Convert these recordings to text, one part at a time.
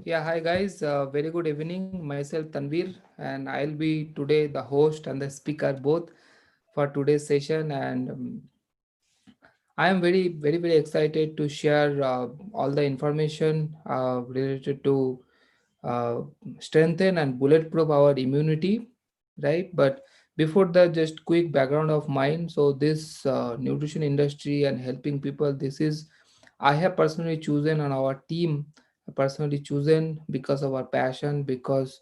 Yeah, hi guys. Very good evening. Myself Tanvir, and I'll be today the host and the speaker both for today's session. And I am very excited to share all the information related to uh, strengthen and bulletproof our immunity, right? But before that, just quick background of mine. So this nutrition industry and helping people, this is I have personally chosen on our team, personally chosen because of our passion, because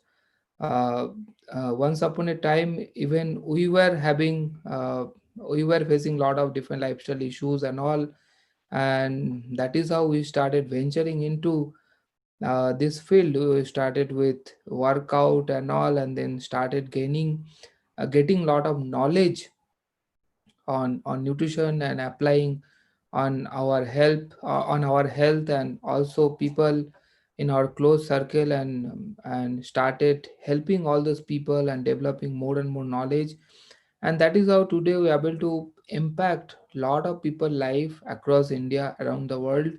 uh, once upon a time, even we were facing a lot of different lifestyle issues and all, and that is how we started venturing into this field. We started with workout and all, and then started getting a lot of knowledge on nutrition and applying on our health, and also people in our close circle, and started helping all those people and developing more and more knowledge. And that is how today we are able to impact a lot of people life across India, around the world.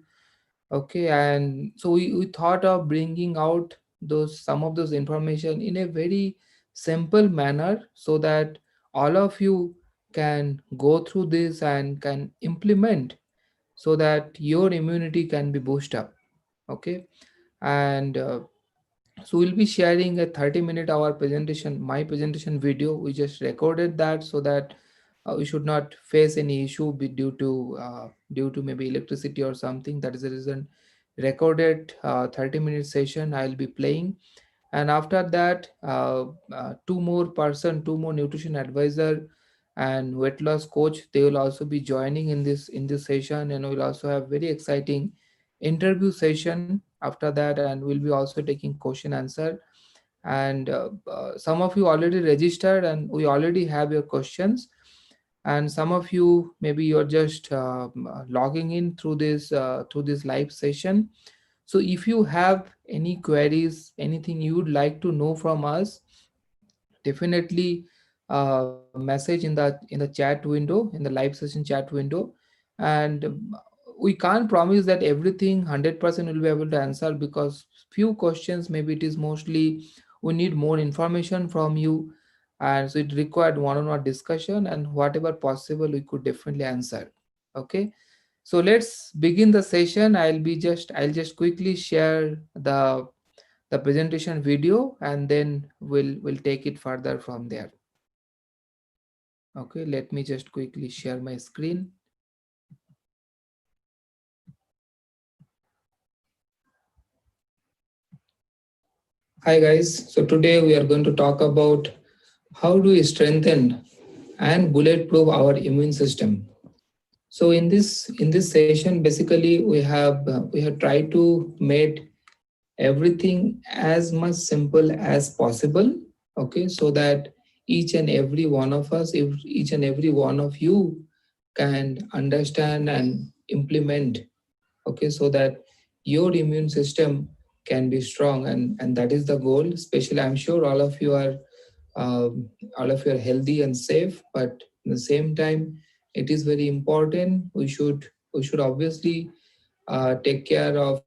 Okay, and so we thought of bringing out those some of those information in a very simple manner, so that all of you can go through this and can implement, so that your immunity can be boosted up. Okay, and so we'll be sharing a 30-minute hour presentation, my presentation video. We just recorded that so that we should not face any issue due to maybe electricity or something. That is the reason recorded 30-minute session I'll be playing. And after that, two more nutrition advisor and weight loss coach, they will also be joining in this session, and we'll also have very exciting interview session after that, and we'll be also taking question answer. And some of you already registered and we already have your questions, and some of you maybe you're just logging in through this live session. So if you have any queries, anything you would like to know from us, definitely message in the chat window, in the live session chat window. And we can't promise that everything 100% will be able to answer, because few questions maybe it is mostly we need more information from you, and so it required one-on-one discussion, and whatever possible we could definitely answer. Okay, so let's begin the session. I'll just quickly share the presentation video, and then we'll take it further from there. Okay, let me just quickly share my screen. Hi guys, so today we are going to talk about how do we strengthen and bulletproof our immune system. So in this session, basically we have tried to make everything as much simple as possible. Okay, so that each and every one of us, if each and every one of you can understand and implement. Okay, so that your immune system can be strong, and that is the goal. Especially, I'm sure um, all of you are healthy and safe, but at the same time, it is very important. We should obviously take care of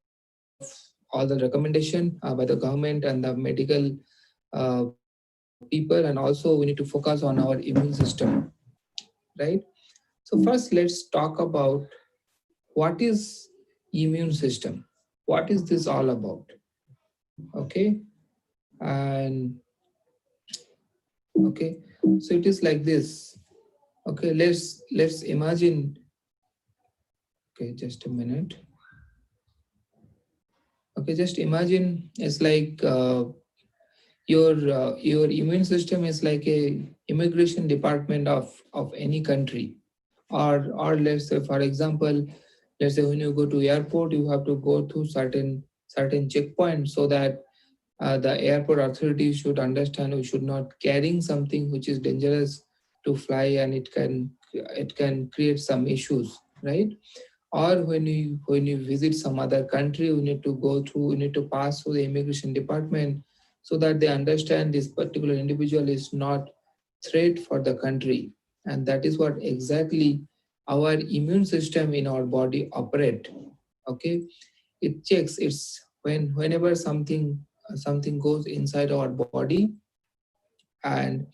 all the recommendation by the government and the medical people, and also we need to focus on our immune system, right? So first, let's talk about what is immune system. What is this all about? Okay, and okay, so it is like this. Okay, let's imagine. Okay, just a minute. Okay, just imagine it's like your immune system is like a immigration department of any country. Or let's say, for example, let's say when you go to airport, you have to go through certain checkpoints, so that the airport authorities should understand we should not carrying something which is dangerous to fly, and it can create some issues, right? Or when you visit some other country, we need to pass through the immigration department, so that they understand this particular individual is not threat for the country. And that is what exactly our immune system in our body operate. Okay, it checks, whenever something goes inside our body, and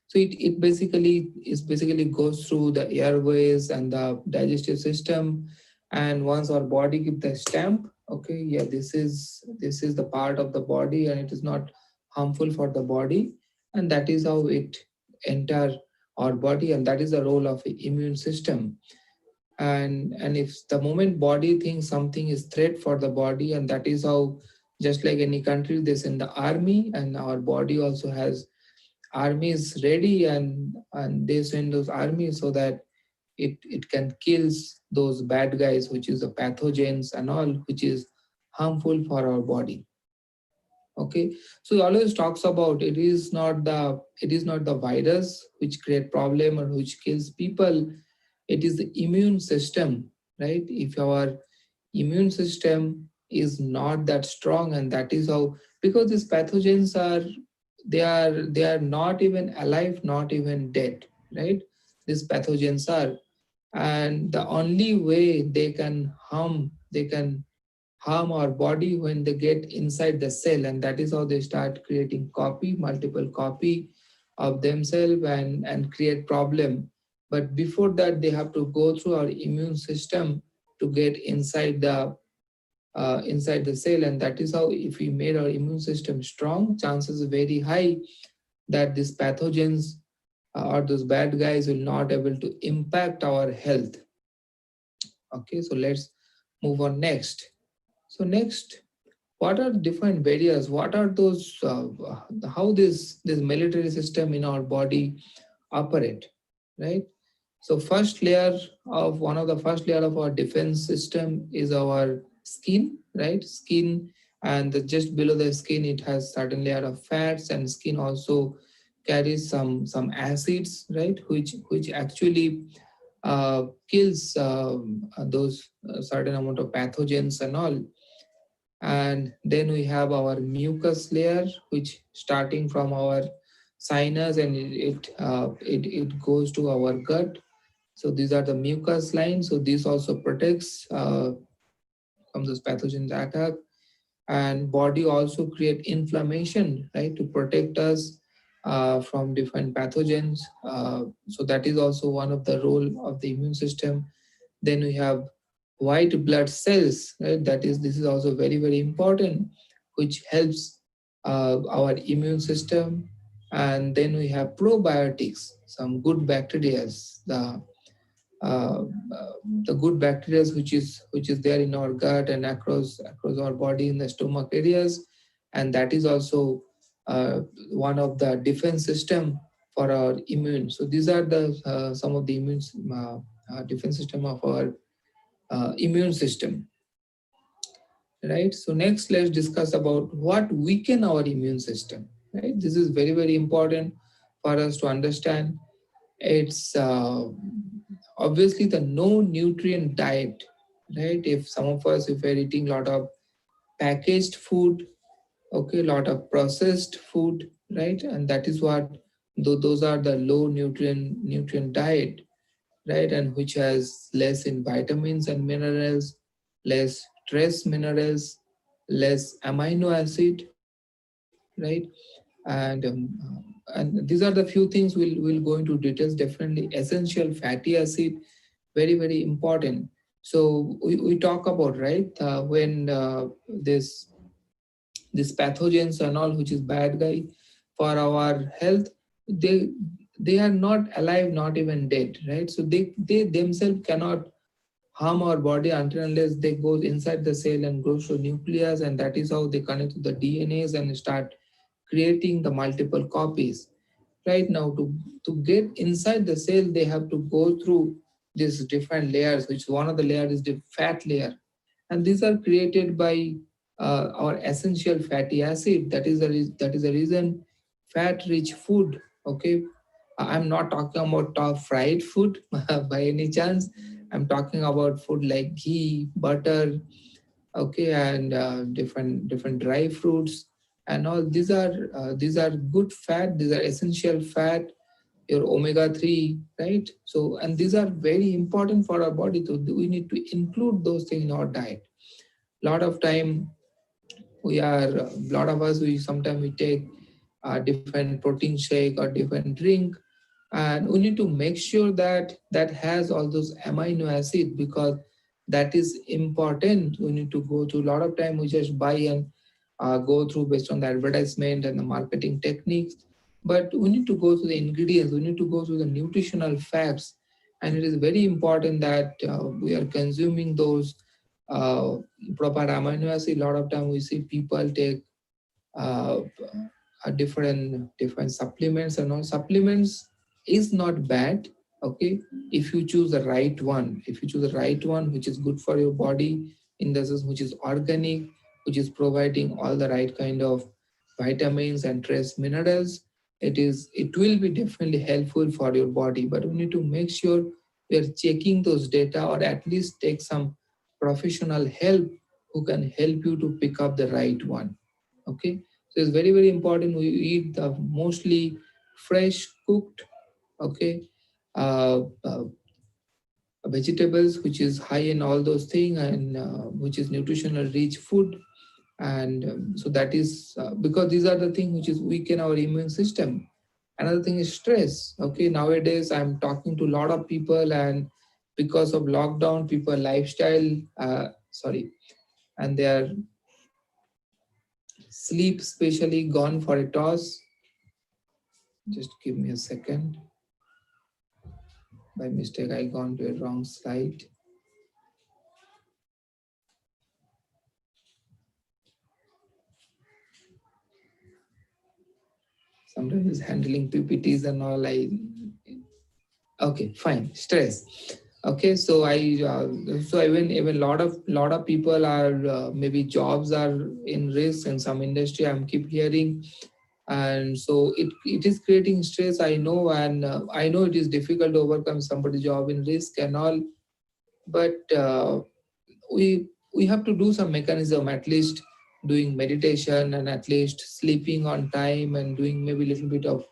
so it basically goes through the airways and the digestive system, and once our body give the stamp, okay, yeah, this is the part of the body and it is not harmful for the body, and that is how it enter our body, and that is the role of the immune system. And if the moment body thinks something is threat for the body, and that is how, just like any country, they send the army, and our body also has armies ready, and they send those armies so that it can kills those bad guys, which is the pathogens and all, which is harmful for our body. Okay, so he always talks about it is not the virus which create problem or which kills people, it is the immune system, right? If our immune system is not that strong, and that is how, because these pathogens are, they are not even alive, not even dead, right? These pathogens are, and the only way they can harm our body when they get inside the cell, and that is how they start creating multiple copy of themselves, and create problem. But before that, they have to go through our immune system to get inside the cell, and that is how, if we made our immune system strong, chances are very high that these pathogens or those bad guys will not able to impact our health. Okay, so let's move on next. So next, what are different barriers? What are those? How this military system in our body operate, right? So one of the first layer of our defense system is our skin, right? Skin, and just below the skin, it has certain layer of fats, and skin also carries some acids, right? Which actually kills those certain amount of pathogens and all. And then we have our mucus layer, which starting from our sinus, and it goes to our gut. So these are the mucus lines. So this also protects from this pathogen attack. And body also create inflammation, right, to protect us from different pathogens. So that is also one of the role of the immune system. Then we have white blood cells, right? This is also very very important, which helps our immune system. And then we have probiotics, some good bacteria, uh, the good bacteria which is there in our gut and across our body in the stomach areas, and that is also one of the defense system for our immune. So these are the some of the defense system of our immune system, right? So next, let's discuss about what weaken our immune system, right? This is very very important for us to understand. It's obviously the no nutrient diet, right? If some of us, if we're eating a lot of packaged food, okay, a lot of processed food, right, and that is what, those are the low nutrient diet, right, and which has less in vitamins and minerals, less trace minerals, less amino acid, right, and these are the few things we'll go into details. Definitely essential fatty acid, very very important. So we talk about, right, when this pathogens and all, which is bad guy for our health, they they are not alive, not even dead, right? So they themselves cannot harm our body until unless they go inside the cell and goes to nucleus, and that is how they connect to the DNAs and start creating the multiple copies. Right now, to get inside the cell, they have to go through these different layers, which one of the layer is the fat layer, and these are created by our essential fatty acid. That is the reason fat rich food, okay, I'm not talking about top fried food by any chance. I'm talking about food like ghee, butter, okay, and different dry fruits and all. These are good fat, these are essential fat, your omega 3, right? So, and these are very important for our body, so we need to include those things in our diet. A lot of time we are a lot of us, we sometimes we take a different protein shake or different drink, and we need to make sure that that has all those amino acid, because that is important. We need to go through a lot of time, we just buy and go through based on the advertisement and the marketing techniques, but we need to go through the ingredients, we need to go through the nutritional facts, and it is very important that we are consuming those uh, proper amino acid. A lot of time we see people take uh, different supplements, and all supplements is not bad. Okay, if you choose the right one, if you choose the right one which is good for your body, in the sense which is organic, which is providing all the right kind of vitamins and trace minerals, it will be definitely helpful for your body. But we need to make sure we are checking those data, or at least take some professional help who can help you to pick up the right one. Okay, so it's very very important we eat the mostly fresh cooked, okay, vegetables which is high in all those things, and which is nutritional rich food. And so that is because these are the things which is weaken our immune system. Another thing is stress. Okay, nowadays I'm talking to a lot of people, and because of lockdown, people lifestyle sorry, and their sleep especially gone for a toss. Just give me a second. By mistake, I gone to a wrong slide. Sometimes it's handling PPTs and all. Okay, fine. Stress. Okay, so so even lot of people are maybe jobs are in risk, and some industry I'm keep hearing, and so it is creating stress. I know, and I know it is difficult to overcome somebody's job in risk and all, but we have to do some mechanism, at least doing meditation, and at least sleeping on time, and doing maybe a little bit of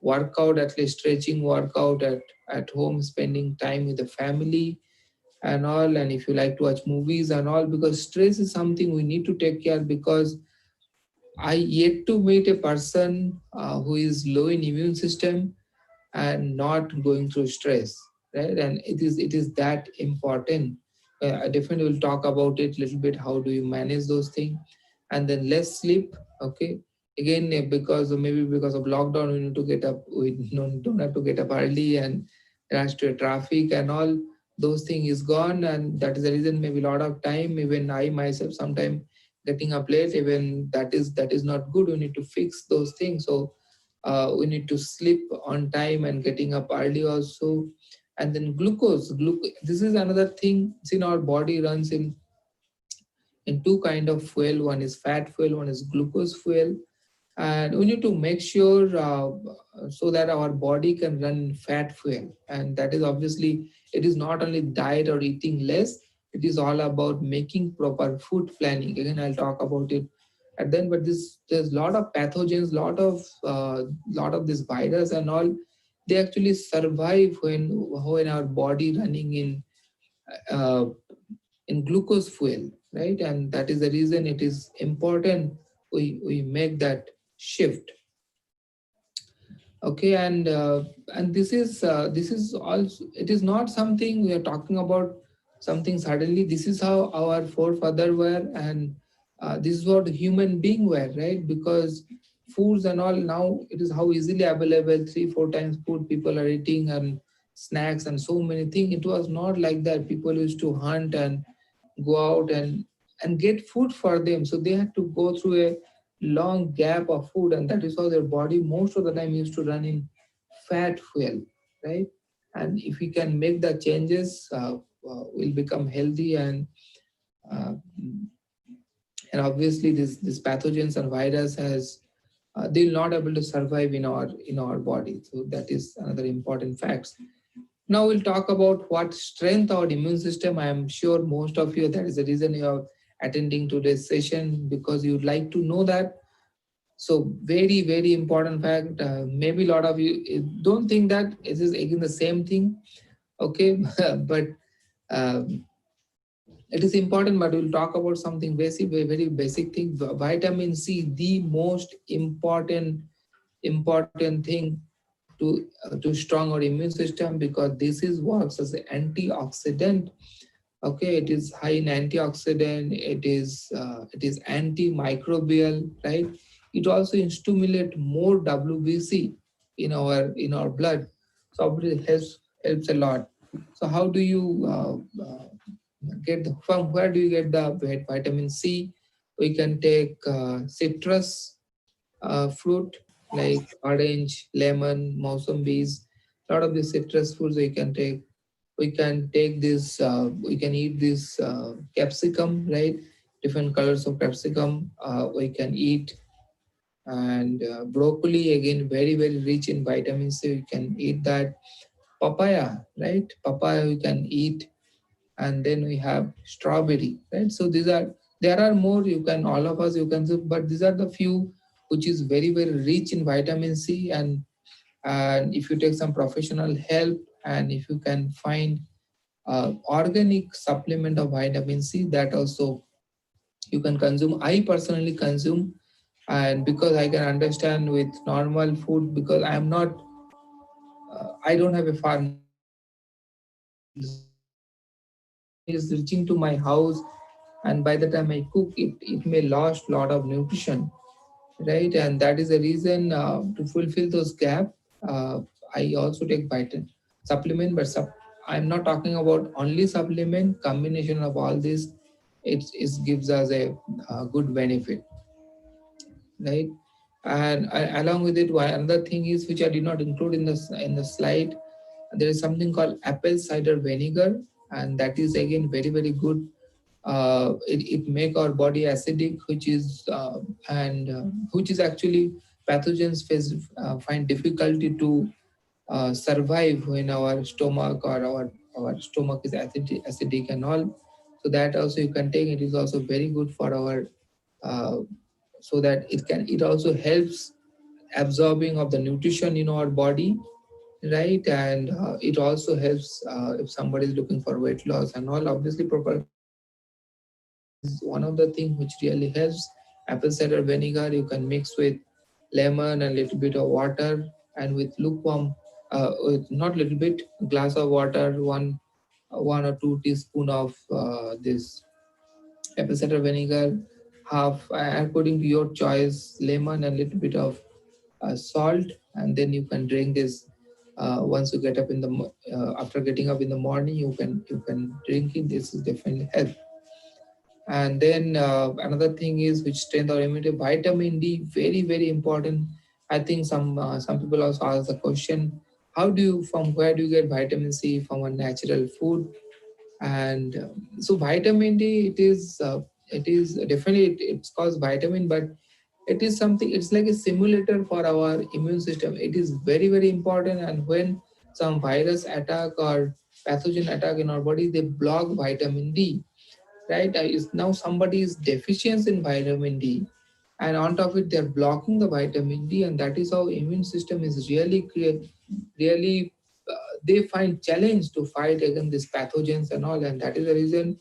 workout, at least stretching workout at home, spending time with the family and all. And if you like to watch movies and all, because stress is something we need to take care, because I yet to meet a person who is low in immune system and not going through stress, right? And it is that important. I definitely will talk about it a little bit, how do you manage those things. And then less sleep. Okay, again, because maybe because of lockdown, we need to get up, we don't have to get up early and rush to traffic and all. Those thing is gone, and that is the reason maybe a lot of time, even I myself sometimes getting up late, even that is not good. We need to fix those things. So we need to sleep on time and getting up early also. And then glucose, this is another thing. See, our body runs in two kind of fuel. One is fat fuel, one is glucose fuel. And we need to make sure so that our body can run fat fuel. And that is obviously, it is not only diet or eating less, it is all about making proper food planning. Again, I'll talk about it at then. But this, there's a lot of pathogens, lot of this virus and all, they actually survive when our body running uh, in glucose fuel, right? And that is the reason it is important we make that shift. Okay, and this is also, it is not something we are talking about something suddenly. This is how our forefather were, and this is what human being were, right? Because foods and all now, it is how easily available, 3 4 times food people are eating, and snacks and so many things. It was not like that. People used to hunt and go out and get food for them, so they had to go through a long gap of food, and that is how their body most of the time used to run in fat fuel, right? And if we can make the changes, we'll become healthy, uh, and obviously this pathogens and virus has they'll not able to survive in our body. So that is another important facts. Now we'll talk about what strength our immune system. I am sure most of you, that is the reason you are attending today's session, because you'd like to know that. So very, very important fact. Maybe a lot of you don't think that it is again the same thing. Okay, but um, It is important, but we'll talk about something basic, very basic thing. Vitamin C, the most important thing to strong our immune system, because this is works as an antioxidant. Okay, it is high in antioxidant. It is antimicrobial, right? It also stimulate more WBC in our blood, so obviously helps a lot. So how do you from where do you get the vitamin C? We can take citrus fruit like orange, lemon, moussambis. A lot of the citrus fruits we can take. We can take this. We can eat this capsicum, right? Different colors of capsicum. We can eat, and broccoli again, very rich in vitamin C. We can eat that. Papaya, right? Papaya we can eat, and then we have strawberry, right? So there are more, you can, all of us you can do, but these are the few which is very rich in vitamin C. And if you take some professional help, and if you can find organic supplement of vitamin C, that also you can consume. I personally consume, and because I can understand with normal food, because I am not I don't have a farm, I don't have a field. So vitamin is reaching to my house, and by the time I cook it, it may lost lot of nutrition, right? And that is the reason, to fulfill those gap, uh, I also take vitamin supplement. But I'm not talking about only supplement. Combination of all this, it gives us a good benefit, right? And along with it, another thing is, which I did not include in the slide, there is something called apple cider vinegar, and that is again very good. It make our body acidic, which is and which is actually pathogens find difficulty to survive when our stomach, or our stomach is acidic and all. So that also you can take. It is also very good for our uh, so that it also helps absorbing of the nutrition in our body, right? And it also helps if somebody is looking for weight loss and all. Obviously proper nutrition is one of the things which really helps. Apple cider vinegar you can mix with lemon and little bit of water, and with lukewarm, with not little bit, glass of water, one or two teaspoon of this apple cider vinegar, half, according to your choice, lemon and little bit of salt, and then you can drink this. Once you get up after getting up in the morning, you can drink it. This is definitely help. And then another thing is, which strength or immunity, vitamin D, very important. I think some people also ask the question, how do you, from where do you get vitamin C? From a natural food. And so vitamin D, it is definitely, it's called vitamin, but it is something, it's like a simulator for our immune system. It is very important. And when some virus attack or pathogen attack in our body, they block vitamin D, right? Is now somebody is deficient in vitamin D, and on top of it they're blocking the vitamin D, and that is how immune system is really they find challenge to fight against these pathogens and all. And that is the reason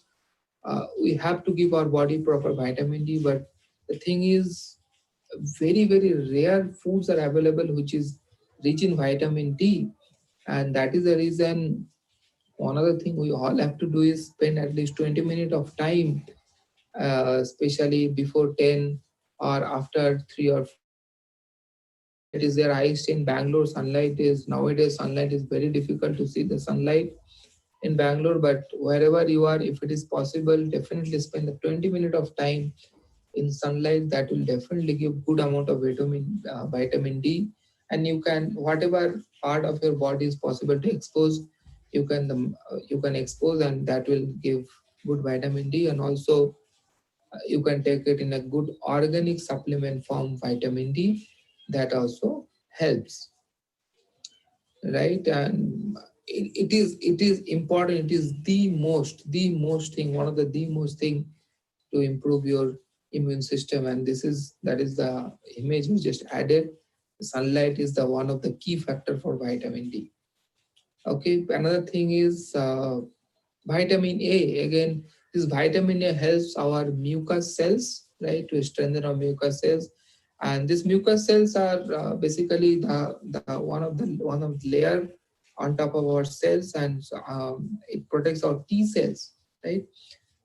we have to give our body proper vitamin D. But the thing is, very rare foods are available which is rich in vitamin D. And that is the reason, one other thing we all have to do is spend at least 20 minutes of time, especially before 10 or after 3 or 4. Sunlight is there. I stay in Bangalore. Sunlight is very difficult to see the sunlight in Bangalore. But wherever you are, if it is possible, definitely spend the 20 minutes of time in sunlight. That will definitely give good amount of vitamin D. And you can, whatever part of your body is possible to expose, you can expose, and that will give good vitamin D. And also you can take it in a good organic supplement form, vitamin D. That also helps, right? And it is important. It is the most thing, one of the most thing to improve your immune system. And that is the image we just added. Sunlight is the one of the key factor for vitamin D. Okay, another thing is vitamin A again. This vitamin A helps our mucus cells, right, to strengthen our mucus cells. And these mucus cells are basically the one of the layer on top of our cells, and it protects our T cells, right?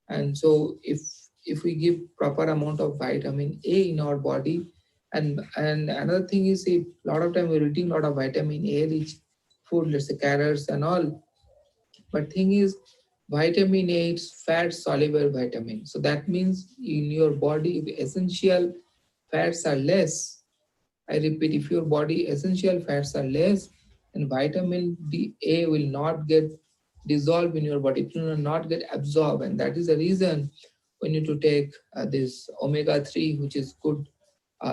And so if we give proper amount of vitamin A in our body, and another thing is, if a lot of time we're eating a lot of vitamin A rich food, let's say carrots and all, but thing is, vitamin A is fat soluble vitamin. So that means in your body, if essential fats are less, I repeat, if your body essential fats are less, then vitamin A will not get dissolved in your body. It will not get absorbed, and that is the reason we need to take this omega 3, which is good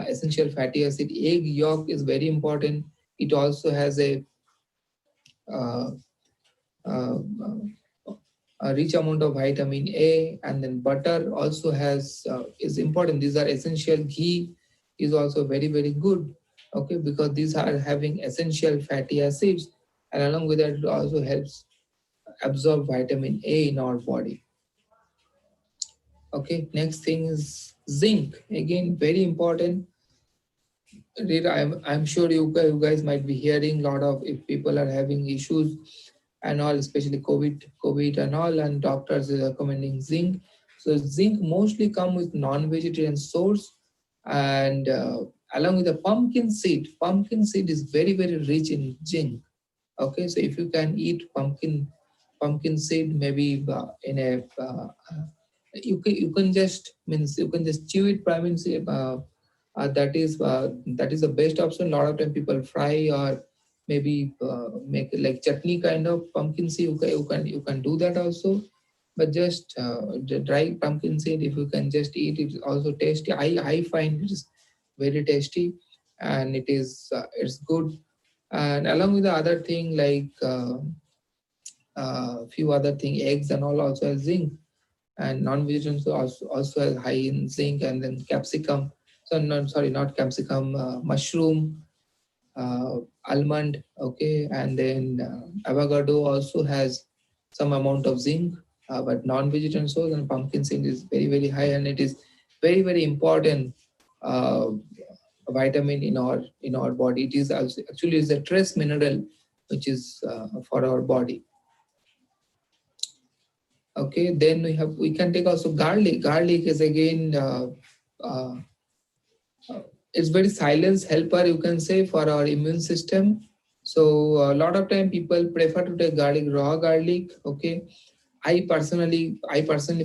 essential fatty acid. Egg yolk is very important. It also has uh, uh, a rich amount of vitamin A, and then butter also has is important. These are essential. Ghee is also very good. Okay, because these are having essential fatty acids, and along with that, it also helps absorb vitamin A in our body. Okay, next thing is zinc. Again, very important. Rita, I'm sure you guys might be hearing a lot of, if people are having issues and all, especially COVID and all, and doctors are recommending zinc. So zinc mostly come with non-vegetarian source, and along with the pumpkin seed. Pumpkin seed is very rich in zinc. Okay, so if you can eat pumpkin seed, maybe in a you can just means you can just chew it. I mean, that is the best option. A lot of time people fry or maybe make like chutney kind of pumpkin seed. You can do that also, but just the dry pumpkin seed, if you can just eat it, also tasty. I find it is very tasty, and it's good. And along with the other thing like few other thing, eggs and all also has zinc, and non-vegetarians also has high in zinc, and then capsicum. So no, sorry, not capsicum, mushroom, almond, okay, and then avocado also has some amount of zinc, but non-vegetarian source and pumpkin seed is very high, and it is very important uh, vitamin in our body. It is also, actually is a trace mineral which is for our body. Okay, then we can take also garlic. Garlic is again uh, it's very silence helper, you can say, for our immune system. So a lot of time people prefer to take garlic, raw garlic. Okay, I personally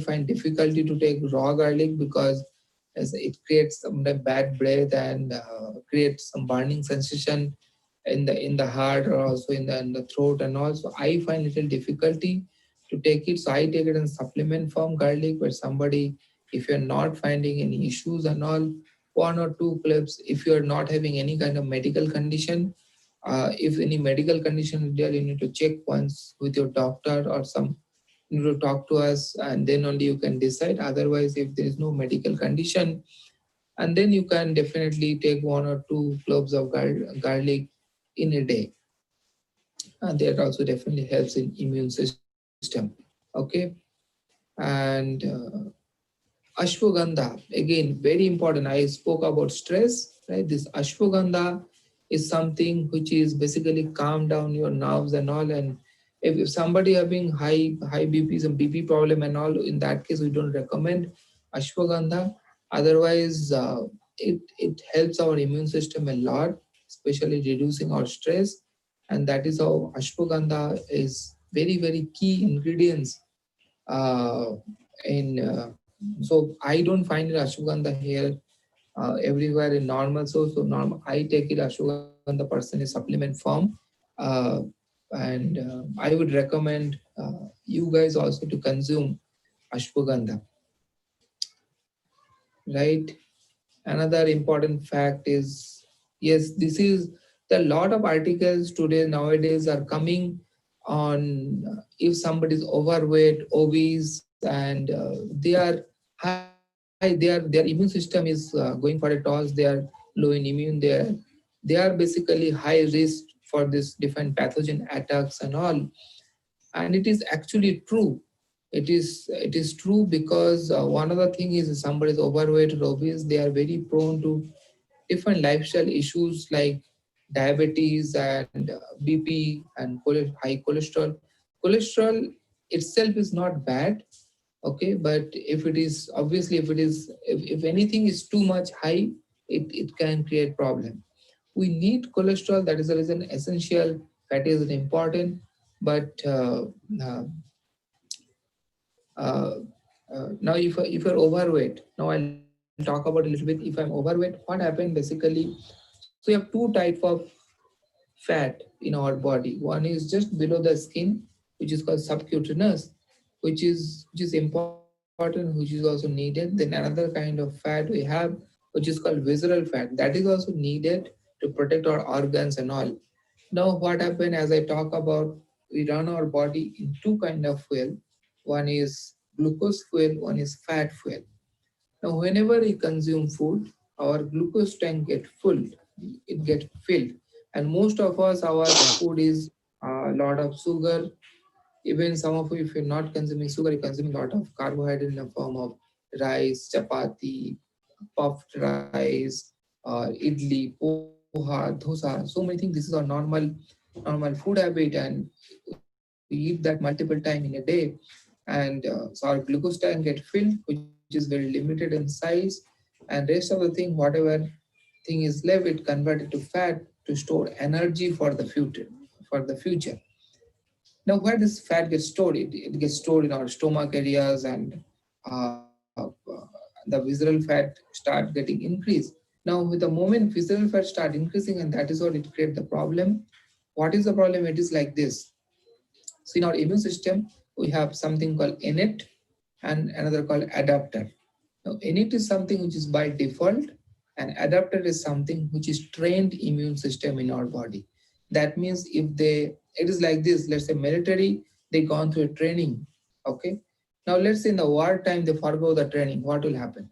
find difficulty to take raw garlic because as it creates some bad breath and creates some burning sensation in the heart, or also in the throat and all. So I find little difficulty to take it. So I take it in supplement form garlic. But somebody, if you're not finding any issues and all, one or two clips, if you're not having any kind of medical condition, if any medical condition is there, you need to check once with your doctor or some, you need to talk to us, and then only you can decide. Otherwise, if there is no medical condition, and then you can definitely take one or two cloves of garlic in a day, and that also definitely helps in immune system. Okay, and ashwagandha, again, very important. I spoke about stress, right? This ashwagandha is something which is basically calm down your nerves and all. And if somebody having high BP, some BP problem and all, in that case, we don't recommend ashwagandha. Otherwise, it helps our immune system a lot, especially reducing our stress. And that is how ashwagandha is very key ingredients uh, in so I don't find it ashwagandha here everywhere in normal. So normal, I take it ashwagandha person in supplement form, uh, and I would recommend you guys also to consume ashwagandha, right? Another important fact is, yes, this is the lot of articles today nowadays are coming on if somebody is overweight, obese, and they are high, their immune system is going for a toss, they are low in immune, they are basically high risk for this different pathogen attacks and all. And it is actually true. It is true because one other thing is, if somebody is overweight or obese, they are very prone to different lifestyle issues like diabetes and BP and high cholesterol. Cholesterol itself is not bad, okay, but if it is, obviously, if anything is too much high, it can create problem. We need cholesterol. That is the reason essential fatty is important. But uh, uh, now if you're overweight, now I'll talk about a little bit. If I'm overweight, what happened basically? So we have two type of fat in our body. One is just below the skin, which is called subcutaneous, which is important, which is also needed. Then another kind of fat we have, which is called visceral fat. That is also needed to protect our organs and all. Now what happened, as I talk about, we run our body in two kind of fuel. One is glucose fuel, one is fat fuel. Now, whenever we consume food, our glucose tank get full, it get filled, and most of us, our food is a lot of sugar. Even some of you, if you're not consuming sugar, you're consuming a lot of carbohydrate in the form of rice, chapati, puffed rice, idli, poha, dosa. So many things. This is our normal food habit, and we eat that multiple time in a day, and so our glucose tank get filled, which is very limited in size, and rest of the thing, whatever thing is left, it converted to fat to store energy for the future. Now, where does fat get stored? It gets stored in our stomach areas, and the visceral fat start getting increased. Now, with the moment visceral fat start increasing, and that is what it create the problem. What is the problem? It is like this. So in our immune system, we have something called innate and another called adapter. Now, innate is something which is by default, and adapter is something which is trained immune system in our body. That means it is like this. Let's say military, they gone through a training. Okay. Now let's say in the war time they forgo the training. What will happen?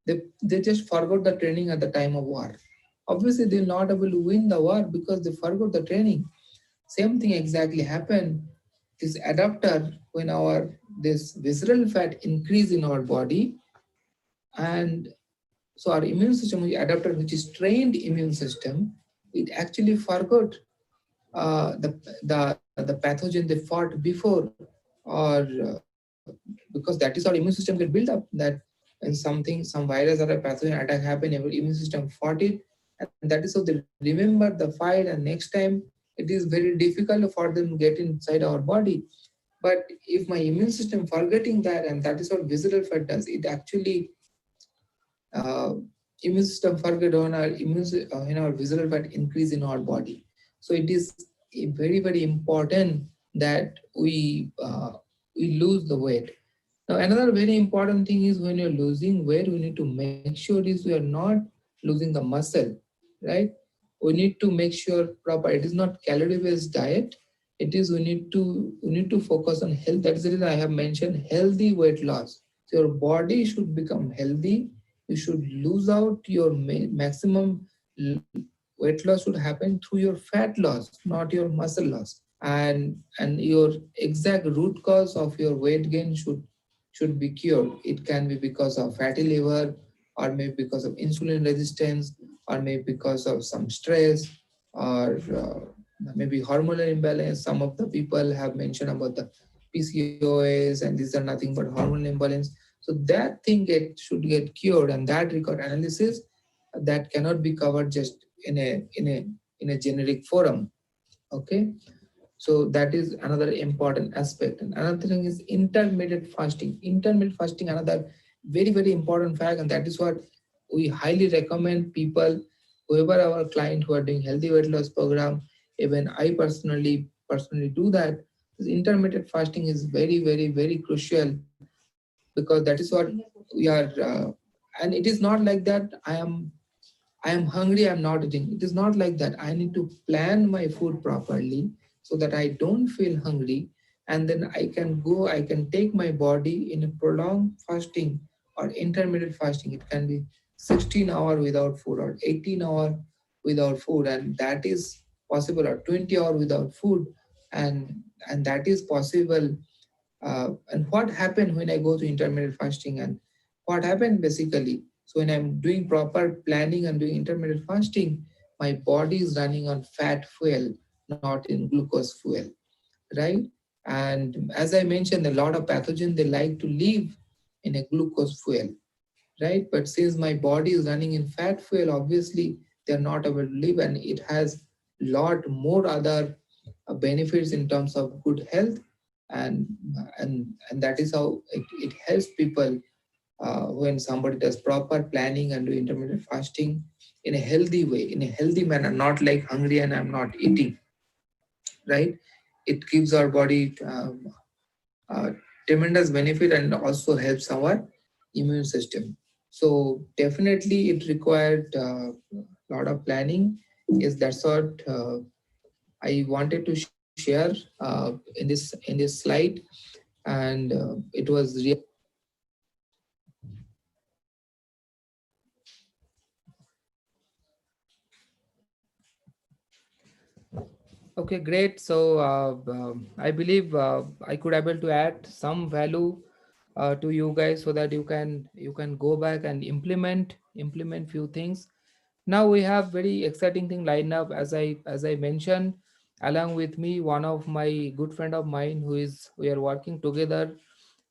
They just forgot the training at the time of war. Obviously, they're not able to win the war because they forgot the training. Same thing exactly happened. This adapter, when our this visceral fat increase in our body, and so our immune system, which adapter, which is trained immune system, it actually forgot the pathogen they fought before, or because that is our immune system get built up, that when some virus or a pathogen attack happen, our immune system fought it, and that is how they remember the fight, and next time it is very difficult for them to get inside our body. But if my immune system forgetting that, and that is what visceral fat does, it actually uh, immune system forget on our in our visceral fat increase in our body. So it is very important that we lose the weight. Now another very important thing is, when you're losing weight, we need to make sure is we are not losing the muscle, right? We need to make sure proper. It is not calorie based diet. It is we need to focus on health. That is the reason I have mentioned healthy weight loss. So your body should become healthy. You should lose out your maximum l- weight loss should happen through your fat loss, not your muscle loss. And your exact root cause of your weight gain should be cured. It can be because of fatty liver, or maybe because of insulin resistance, or maybe because of some stress, or maybe hormonal imbalance. Some of the people have mentioned about the PCOS, and these are nothing but hormonal imbalance. So that thing should get cured, and that record analysis that cannot be covered just in a generic forum. Okay, so that is another important aspect. And another thing is intermittent fasting. Intermittent fasting, another very important fact, and that is what we highly recommend people, whoever our client who are doing healthy weight loss program. Even I personally do that. This intermittent fasting is very crucial, because that is what we are. And it is not like that I am hungry, I'm not eating. It is not like that. I need to plan my food properly so that I don't feel hungry. And then I can take my body in a prolonged fasting or intermittent fasting. It can be 16 hour without food, or 18-hour without food. And that is possible, or 20 hour without food. And that is possible And what happened when I go to intermittent fasting, and what happened basically? So when I'm doing proper planning and doing intermittent fasting, my body is running on fat fuel, not in glucose fuel, right? And as I mentioned, a lot of pathogens they like to live in a glucose fuel, right? But since my body is running in fat fuel, obviously they're not able to live, and it has lot more other benefits in terms of good health, and and that is how it helps people when somebody does proper planning and do intermittent fasting in a healthy way, in a healthy manner, not like hungry and I'm not eating, right? It gives our body uh, tremendous benefit and also helps our immune system. So definitely it required a lot of planning. Yes, that's what I wanted to share in this slide, and it was really. Okay, great. So I believe I could able to add some value to you guys so that you can go back and implement few things. Now we have very exciting thing lined up, as I mentioned. Along with me, one of my good friend of mine who is we are working together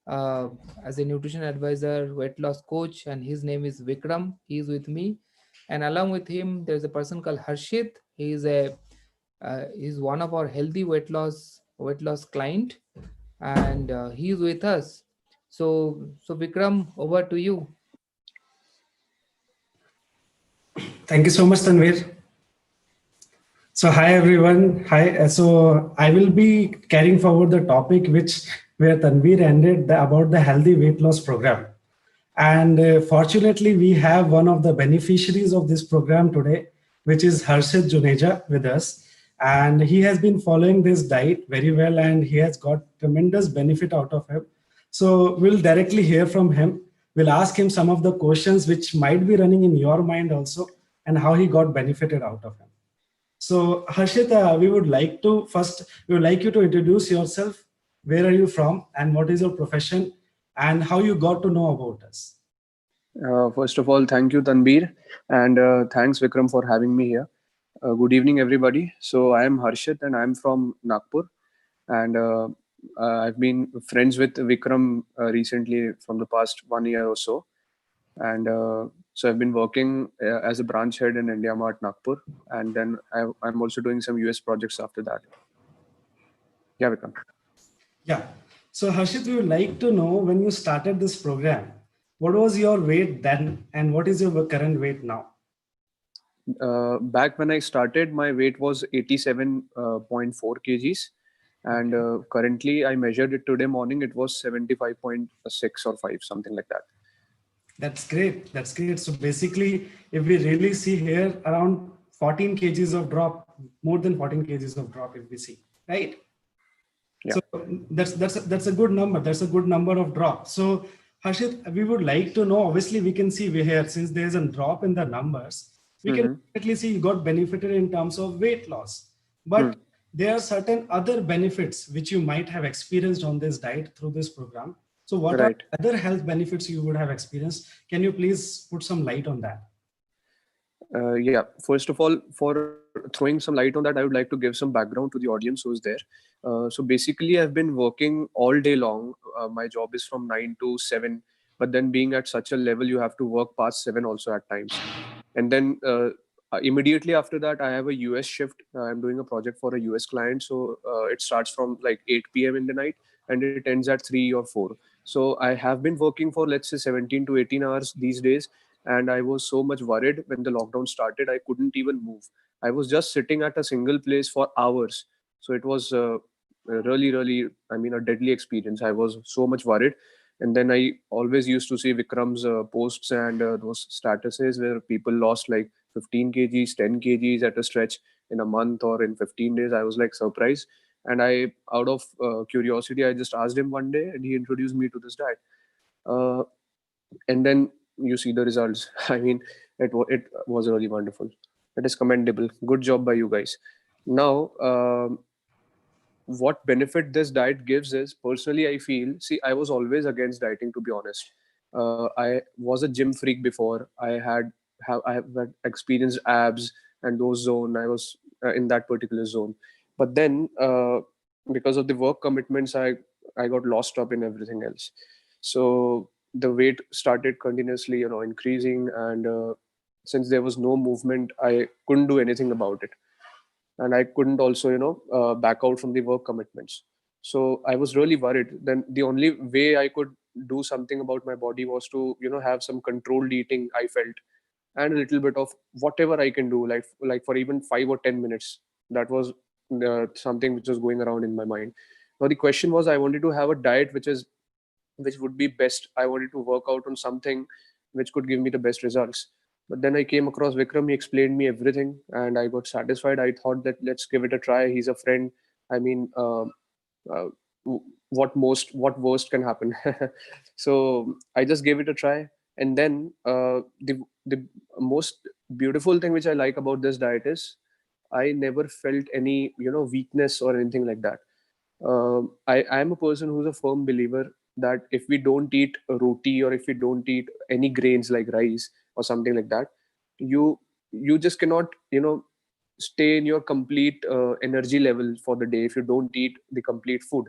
uh, as a nutrition advisor, weight loss coach, and his name is Vikram. He is with me, and along with him, there's a person called Harshit. He's one of our healthy weight loss client, and he's with us. So Vikram, over to you. Thank you so much, Tanvir. So, hi everyone. Hi. So, I will be carrying forward the topic which where Tanvir ended about the healthy weight loss program. And fortunately, we have one of the beneficiaries of this program today, which is Harshit Juneja with us. And he has been following this diet very well, and he has got tremendous benefit out of it. So we'll directly hear from him. We'll ask him some of the questions which might be running in your mind also, and how he got benefited out of him. So Harshit, we would like you to introduce yourself. Where are you from, and what is your profession, and how you got to know about us? First of all, thank you, Tanbir, and thanks, Vikram, for having me here. Good evening, everybody. So, I am Harshit, and I'm from Nagpur, and I've been friends with Vikram recently from the past 1 year or so, and so I've been working as a branch head in India Mart Nagpur, and then I'm also doing some US projects after that. Yeah, Vikram. Yeah. So Harshit, we would like to know when you started this program, what was your weight then, and what is your current weight now? Back when I started, my weight was 87.4 kgs, and Okay. currently I measured it today morning. It was 75.6 or 5, something like that. That's great. That's great. So basically, if we really see here, around 14 kgs of drop, more than 14 kgs of drop, if we see, right? Yeah. So that's a good number. That's a good number of drop. So Harshit, we would like to know. Obviously, we can see we here since there is a drop in the numbers, we can Mm-hmm. definitely see you got benefited in terms of weight loss. Hmm. But there are certain other benefits which you might have experienced on this diet through this program. So what are Right. other health benefits you would have experienced? Can you please put some light on that? Yeah. First of all, for throwing some light on that, I would like to give some background to the audience who's there. So basically, I've been working all day long. My job is from 9 to 7, but then being at such a level, you have to work past 7 also at times. And then immediately after that, I have a US shift. I'm doing a project for a US client. So it starts from like 8 p.m. in the night and it ends at 3 or 4. So I have been working for, let's say, 17 to 18 hours these days. And I was so much worried when the lockdown started, I couldn't even move. I was just sitting at a single place for hours. So it was really, really, I mean, a deadly experience. I was so much worried. And then I always used to see Vikram's posts and those statuses where people lost like 15 kgs, 10 kgs at a stretch in a month or in 15 days. I was like surprised. And I, out of curiosity, I just asked him one day and he introduced me to this diet. Uh, and then you see the results. I mean, it was really wonderful. It is commendable. Good job by you guys. Now, what benefit this diet gives is, personally, I feel, see, I was always against dieting, to be honest. I was a gym freak before. I have had experienced abs and those zone. I was in that particular zone. But then, because of the work commitments, I got lost up in everything else. So the weight started continuously, increasing, and since there was no movement, I couldn't do anything about it, and I couldn't also, back out from the work commitments. So I was really worried. Then the only way I could do something about my body was to, have some controlled eating, I felt, and a little bit of whatever I can do, like for even 5 or 10 minutes. That was something which was going around in my mind. Now the question was, I wanted to have a diet which would be best. I wanted to work out on something which could give me the best results. But then I came across Vikram. He explained me everything, and I got satisfied. I thought that let's give it a try. He's a friend. I mean, uh, what worst can happen? So I just gave it a try, and then the most beautiful thing which I like about this diet is I never felt any weakness or anything like that. I am a person who's a firm believer that if we don't eat a roti, or if we don't eat any grains like rice or something like that, you you just cannot stay in your complete energy level for the day if you don't eat the complete food.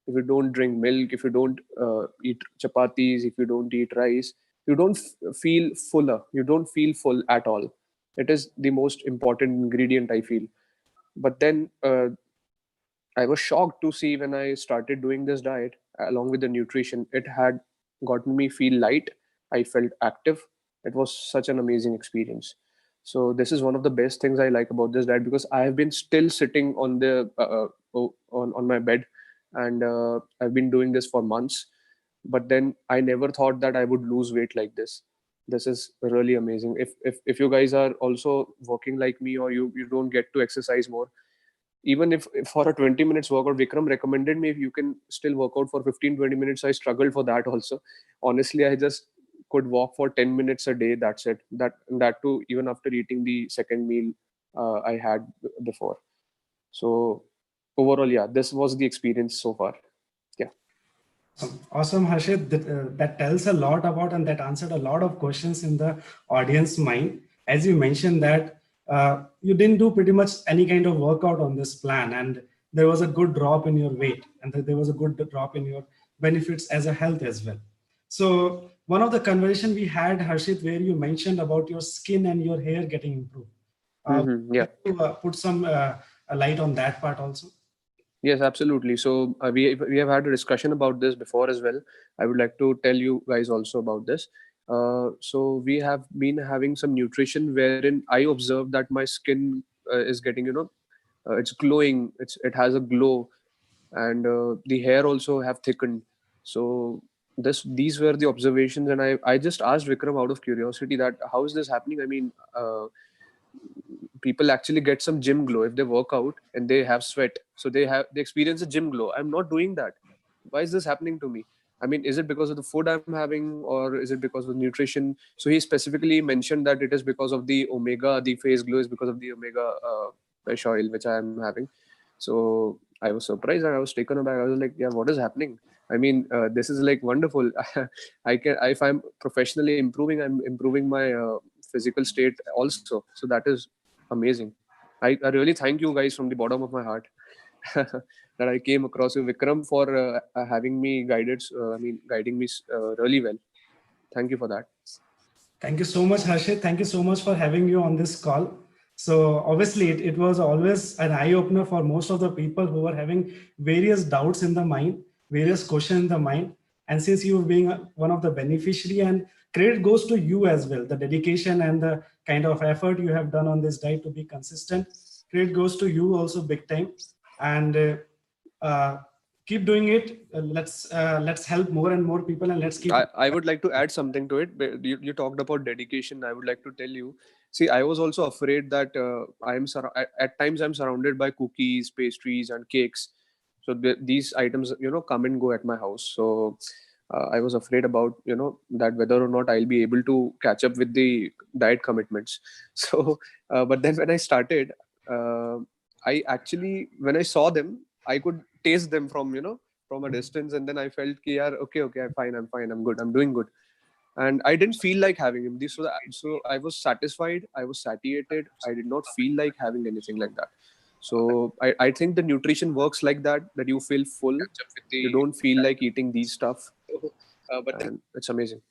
If you don't drink milk, if you don't eat chapatis, if you don't eat rice, you don't feel fuller. You don't feel full at all. It is the most important ingredient, I feel. But then I was shocked to see when I started doing this diet along with the nutrition, it had gotten me feel light. I felt active. It was such an amazing experience. So this is one of the best things I like about this diet, because I have been still sitting on the on my bed, and I've been doing this for months. But then I never thought that I would lose weight like this. This is really amazing. If you guys are also working like me, or you don't get to exercise more, even if for a 20 minutes workout, Vikram recommended me if you can still work out for 15-20 minutes. I struggled for that also. Honestly, I just could walk for 10 minutes a day. That's it. That too, even after eating the second meal I had before. So overall, yeah, this was the experience so far. Yeah. Awesome, Harshit. That tells a lot about, and that answered a lot of questions in the audience mind. As you mentioned that you didn't do pretty much any kind of workout on this plan, and there was a good drop in your weight, and there was a good drop in your benefits as a health as well. So one of the conversation we had, Harshit, where you mentioned about your skin and your hair getting improved. Yeah. To put some a light on that part also. Yes, absolutely. So we have had a discussion about this before as well. I would like to tell you guys also about this. So we have been having some nutrition wherein I observed that my skin is getting, it's glowing. It has a glow, and the hair also have thickened. So these were the observations, and I just asked Vikram out of curiosity that how is this happening? I mean, people actually get some gym glow if they work out and they have sweat, so they experience a gym glow. I'm not doing that. Why is this happening to me? I mean, is it because of the food I'm having, or is it because of nutrition? So he specifically mentioned that it is because of the omega. The face glow is because of the omega fish oil which I am having. So I was surprised and I was taken aback. I was like, yeah, what is happening? I mean, this is like wonderful. I can, if I'm professionally improving, I'm improving my physical state also. So that is amazing. I really thank you guys from the bottom of my heart that I came across you, Vikram, for having me guided. Guiding me really well. Thank you for that. Thank you so much, Harshit. Thank you so much for having you on this call. So obviously, it was always an eye opener for most of the people who were having various doubts in the mind, various questions in the mind. And since you being one of the beneficiary, and credit goes to you as well, the dedication and the kind of effort you have done on this diet to be consistent. Credit goes to you also big time. And keep doing it. Let's help more and more people, and let's keep. I would like to add something to it. But you talked about dedication. I would like to tell you. See, I was also afraid that at times I'm surrounded by cookies, pastries, and cakes. So these items, come and go at my house. So I was afraid about, that whether or not I'll be able to catch up with the diet commitments. So, but then when I started, I actually, when I saw them, I could taste them from, from a distance, and then I felt ki yaar, okay, okay, I'm fine, I'm good, I'm doing good. And I didn't feel like having him. So I was satisfied, I was satiated, I did not feel like having anything like that. So I think the nutrition works like that, that you feel full, you don't feel like eating these stuff, and it's amazing.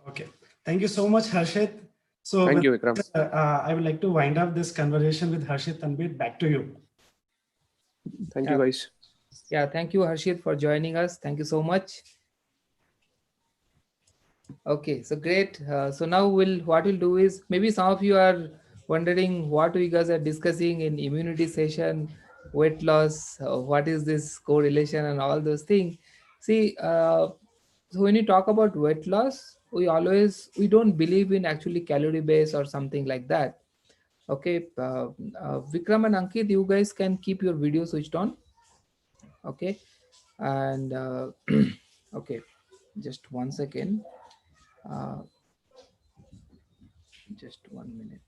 Okay. Thank you so much, Harshit. So Thank with you, Vikram. this, I would like to wind up this conversation with Harshit Tanvir. Back to you. Thank you, Yeah, guys. yeah. Thank you, Harshit, for joining us. Thank you so much. Okay, so great. So now what we'll do is, maybe some of you are wondering what we guys are discussing in immunity session, weight loss, what is this correlation and all those things. See, so when you talk about weight loss, we don't believe in actually calorie base or something like that. Okay, Vikram and Ankit, you guys can keep your video switched on. Okay, and okay, just 1 second. Uh, just 1 minute.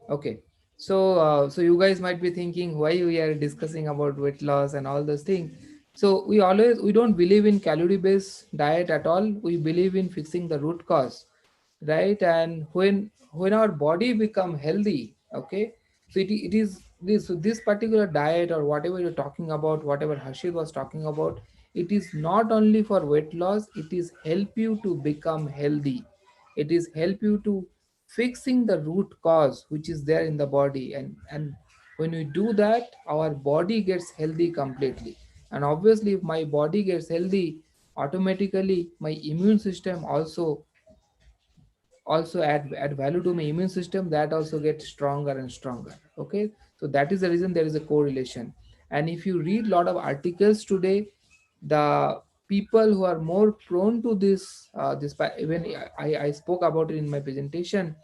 Okay. So you guys might be thinking why we are discussing about weight loss and all those things. So we don't believe in calorie based diet at all. We believe in fixing the root cause, right? And when our body become healthy, okay, so it is this particular diet or whatever you're talking about, whatever Harshit was talking about, it is not only for weight loss, it is help you to become healthy. It is help you to fixing the root cause which is there in the body, and when we do that, our body gets healthy completely. And obviously if my body gets healthy, automatically my immune system also add value to my immune system, that also gets stronger and stronger. Okay, so that is the reason there is a correlation. And if you read a lot of articles today, the people who are more prone to even I spoke about it in my presentation.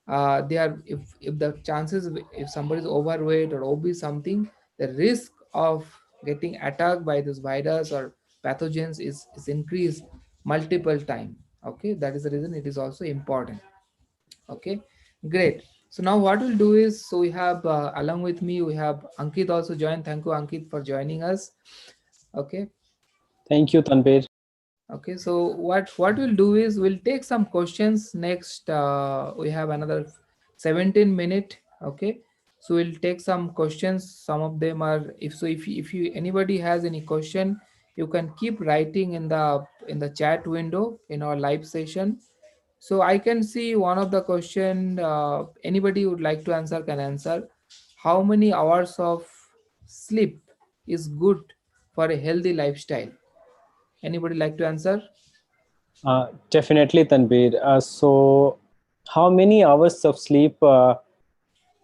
They are, if the chances if somebody is overweight or obese something, the risk of getting attacked by this virus or pathogens is increased multiple time. Okay, that is the reason it is also important. Okay, great. So now what we'll do is, so we have along with me we have Ankit also joined. Thank you, Ankit, for joining us. Okay. Thank you, Tanvir. Okay, so what we'll do is we'll take some questions next. We have another 17 minute. Okay, so we'll take some questions. Some of them are, if you anybody has any question, you can keep writing in the chat window in our live session. So I can see one of the question. Anybody would like to answer can answer. How many hours of sleep is good for a healthy lifestyle? Anybody like to answer? Definitely, Tanvir. So, how many hours of sleep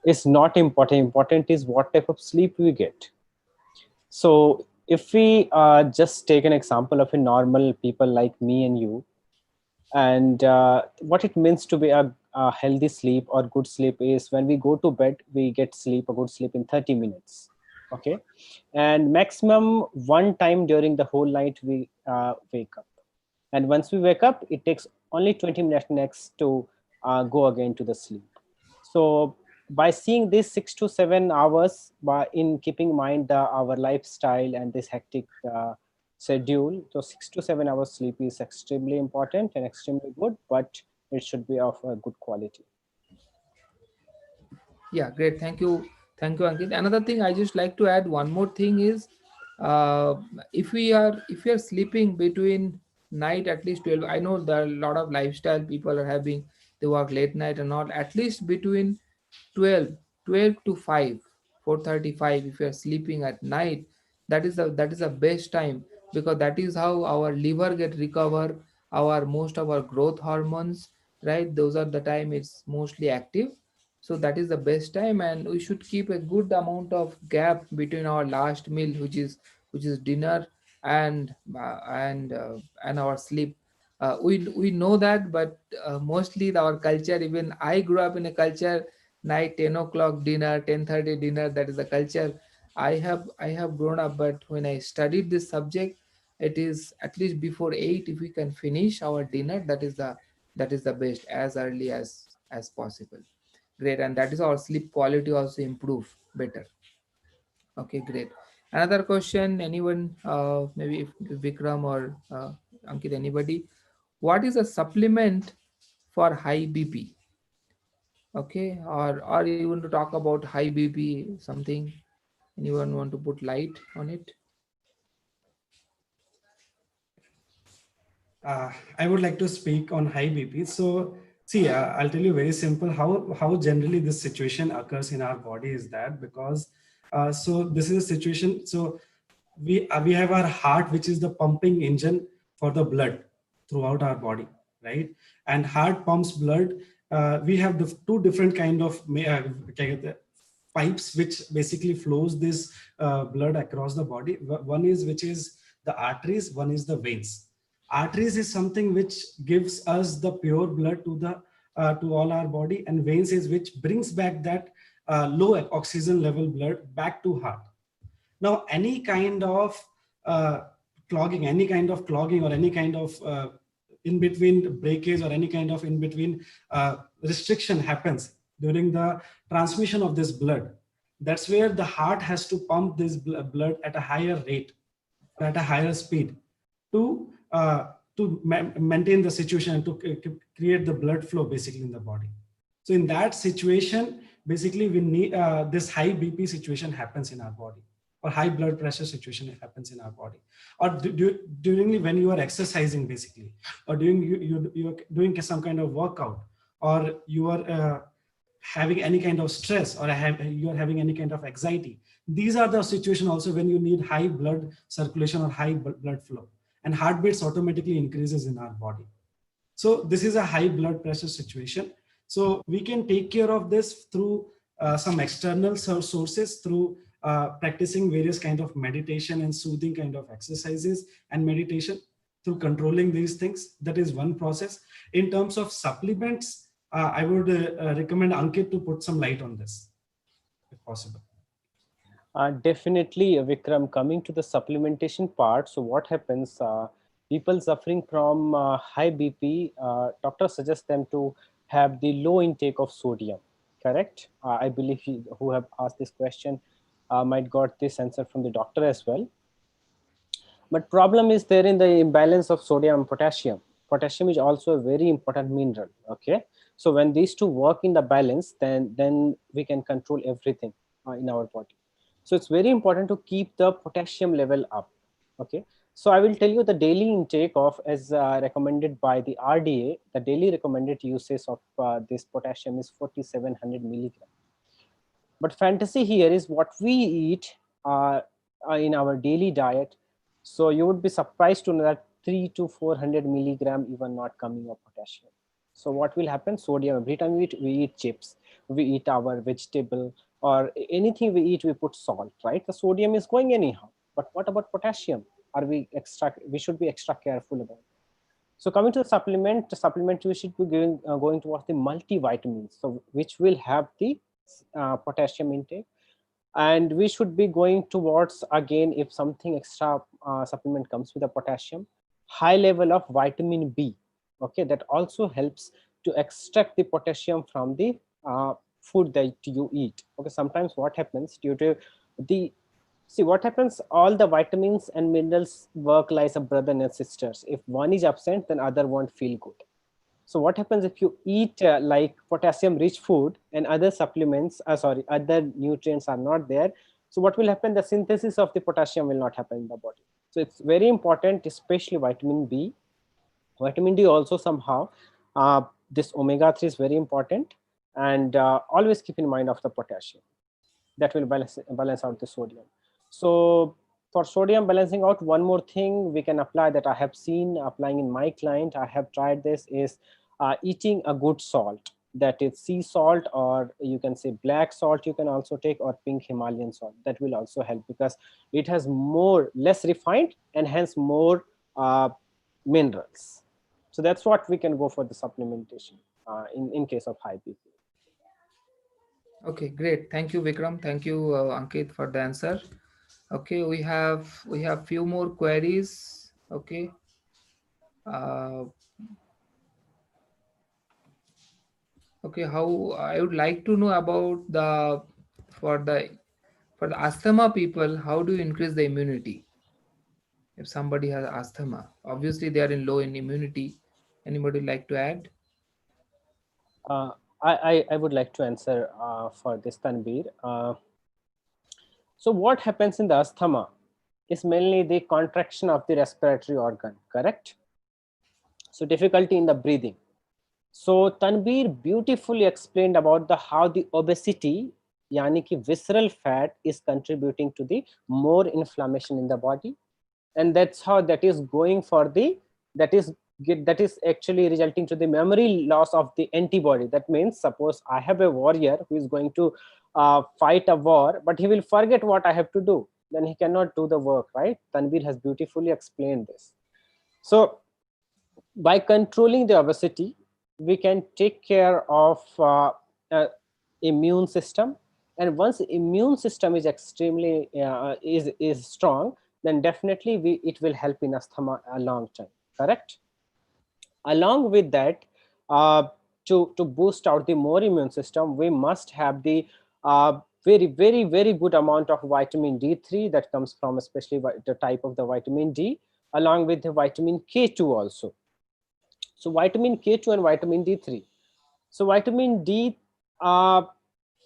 is not important. Important is what type of sleep we get. So, if we just take an example of a normal people like me and you, and what it means to be a healthy sleep or good sleep is when we go to bed, we get sleep, a good sleep in 30 minutes. Okay. And maximum one time during the whole night, we wake up. And once we wake up, it takes only 20 minutes next to go again to the sleep. So by seeing this 6 to 7 hours, by in keeping in mind our lifestyle and this hectic schedule, so 6 to 7 hours sleep is extremely important and extremely good, but it should be of a good quality. Yeah, great. Thank you, Ankit. Another thing I just like to add one more thing is, uh, if we are sleeping between night at least 12. I know there are a lot of lifestyle people are having, they work late night and all. At least between 12 12 to 5, 4:35. If you are sleeping at night, that is the best time, because that is how our liver get recover, our most of our growth hormones, right? Those are the time it's mostly active. So that is the best time, and we should keep a good amount of gap between our last meal, which is dinner, and and our sleep. We know that, but mostly our culture, even I grew up in a culture, night 10 o'clock dinner, 10:30 dinner, that is the culture I have grown up. But when I studied this subject, it is at least before 8, if we can finish our dinner, that is the best, as early as possible. Great. And that is our sleep quality also improve better. Okay, great. Another question, anyone, maybe if Vikram or Ankit, anybody, what is a supplement for high BP? Okay, or you want to talk about high BP, something, anyone want to put light on it? I would like to speak on high BP. So, see, I'll tell you very simple how generally this situation occurs in our body is that because so this is a situation. So we have our heart, which is the pumping engine for the blood throughout our body, right? And heart pumps blood. We have the two different kind of pipes which basically flows this blood across the body. One is which is the arteries, one is the veins. Arteries is something which gives us the pure blood to all our body, and veins is which brings back that low oxygen level blood back to heart. Now, any kind of clogging or any kind of in between breakage or any kind of in between restriction happens during the transmission of this blood. That's where the heart has to pump this blood at a higher rate or at a higher speed to maintain the situation and to create the blood flow basically in the body. So in that situation, basically we need this high BP situation happens in our body, or high blood pressure situation happens in our body, or during when you are exercising basically, or during you're doing some kind of workout, or you are having any kind of stress, or you are having any kind of anxiety. These are the situation also when you need high blood circulation or high blood flow, and heartbeats automatically increases in our body. So this is a high blood pressure situation. So we can take care of this through some external sources, through practicing various kind of meditation and soothing kind of exercises and meditation, through controlling these things. That is one process. In terms of supplements, I would recommend Ankit to put some light on this, if possible. Definitely, Vikram, coming to the supplementation part. So what happens, people suffering from high BP, doctors suggest them to have the low intake of sodium, correct? I believe who have asked this question might got this answer from the doctor as well. But problem is there in the imbalance of sodium and potassium. Potassium is also a very important mineral, okay? So when these two work in the balance, then we can control everything in our body. So it's very important to keep the potassium level up, okay? So I will tell you the daily intake of, as recommended by the RDA, the daily recommended usage of this potassium is 4,700 milligram. But fantasy here is what we eat in our daily diet. So you would be surprised to know that 300 to 400 milligram even not coming of potassium. So what will happen? Sodium, every time we eat chips, we eat our vegetable, or anything we eat, we put salt, right? The sodium is going anyhow. But what about potassium? We should be extra careful about it. So coming to the supplement we should be going towards the multivitamins, so which will have the potassium intake, and we should be going towards, again, if something extra supplement comes with a potassium, high level of vitamin B, okay, that also helps to extract the potassium from the food that you eat. Okay, sometimes what happens due to the see what happens, all the vitamins and minerals work like a brother and sisters. If one is absent, then other won't feel good. So what happens if you eat like potassium rich food and other supplements, other nutrients are not there? So what will happen? The synthesis of the potassium will not happen in the body. So it's very important, especially vitamin B. Vitamin D also somehow. This omega-3 is very important, and always keep in mind of the potassium. That will balance out the sodium. So for sodium balancing out, one more thing we can apply that I have seen applying in my client, I have tried this, is eating a good salt. That is sea salt, or you can say black salt you can also take, or pink Himalayan salt. That will also help because it has less refined and hence more minerals. So that's what we can go for the supplementation in case of high BP. Okay, great. Thank you, Vikram. Thank you, Ankit, for the answer. Okay, we have few more queries. Okay. Uh, Okay, how I would like to know about the for the for the asthma people, how do you increase the immunity? If somebody has asthma, obviously they are in low in immunity. Anybody like to add? Uh, I would like to answer for this, Tanbir. So what happens in the asthma is mainly the contraction of the respiratory organ, correct? So difficulty in the breathing. So Tanbir beautifully explained about the how the obesity, yani ki visceral fat, is contributing to the more inflammation in the body, and that's how that is going for the that is that is actually resulting to the memory loss of the antibody. That means suppose I have a warrior who is going to fight a war, but he will forget what I have to do, then he cannot do the work, right? Tanvir has beautifully explained this. So by controlling the obesity, we can take care of immune system, and once immune system is extremely is strong, then definitely it will help in asthma a long time, correct? Along with that, to boost out the more immune system, we must have the very good amount of vitamin D3 that comes from especially the type of the vitamin D, along with the vitamin K2 also. So vitamin K2 and vitamin D3. So vitamin D,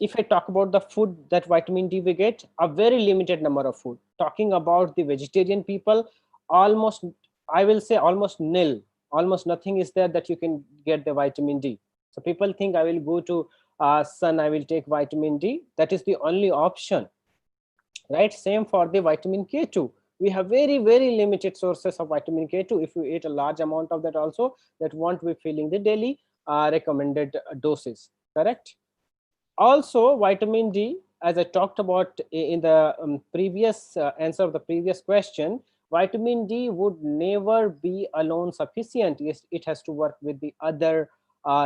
if I talk about the food that vitamin D we get, a very limited number of food. Talking about the vegetarian people, almost, I will say almost nil, almost nothing is there that you can get the vitamin D. So people think I will go to sun, I will take vitamin D. That is the only option, right? Same for the vitamin K2. We have very limited sources of vitamin K2. If you eat a large amount of that also, that won't be filling the daily recommended doses, correct? Also vitamin D, as I talked about in the previous answer of the previous question, vitamin D would never be alone sufficient. Yes, it has to work with the other